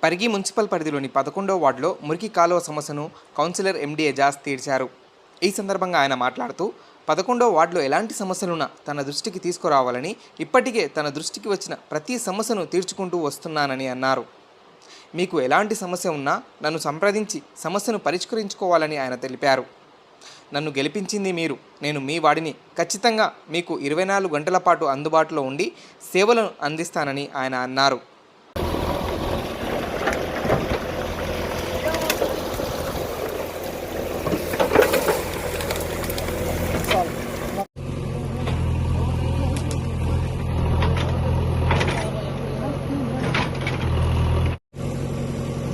Parigi municipal పరిధిలోని 11వ వార్డులో మురికి కాలువ సమస్యను కౌన్సిలర్ ఎండి ఎజాజ్ తీర్చారు. ఈ సందర్భంగా ఆయన మాట్లాడుతూ 11వ వార్డులో ఎలాంటి సమస్యలున్నా తన దృష్టికి తీసుకురావాలని, ఇప్పటికే తన దృష్టికి వచ్చిన ప్రతి సమస్యను తీర్చుకుంటూ వస్తున్నానని అన్నారు. మీకు ఎలాంటి సమస్య ఉన్నా నన్ను సంప్రదించి సమస్యను పరిష్కరించుకోవాలని ఆయన తెలిపారు. నన్ను గెలిపించింది మీరు, నేను మీ వాడిని, ఖచ్చితంగా మీకు 24 గంటల పాటు అందుబాటులో ఉండి సేవలను అందిస్తానని ఆయన అన్నారు.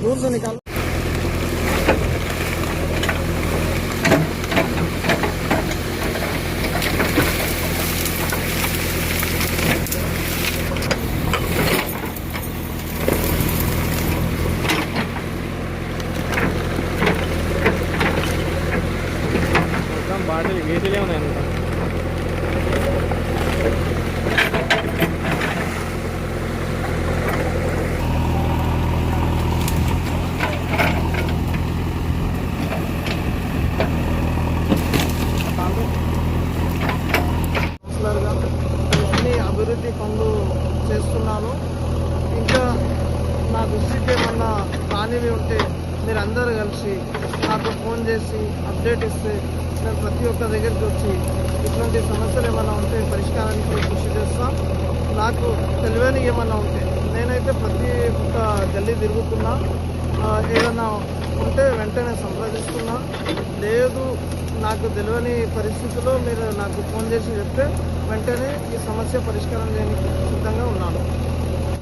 दूर से निकालो। బాటిల్ వేసిలే ఉన్నాయి అంతా. అన్ని అభివృద్ధి పనులు చేస్తున్నాను. ఇంకా నా దృష్టికి ఏమన్నా కానివి ఉంటే మీరందరూ కలిసి నాకు ఫోన్ చేసి అప్డేట్ ఇస్తే నేను ప్రతి ఒక్క దగ్గరికి వచ్చి ఇటువంటి సమస్యలు ఏమైనా ఉంటే పరిష్కారానికి కృషి చేస్తాం. నాకు తెలియని ఏమన్నా ఉంటే నేనైతే ప్రతి ఒక్క గల్లీ తిరుగుతున్నా, ఏదైనా ఉంటే వెంటనే సంప్రదిస్తున్నా. లేదు నాకు తెలియని పరిస్థితుల్లో మీరు నాకు ఫోన్ చేసి చెప్తే వెంటనే ఈ సమస్య పరిష్కారం చేయడానికి సిద్ధంగా ఉన్నాను.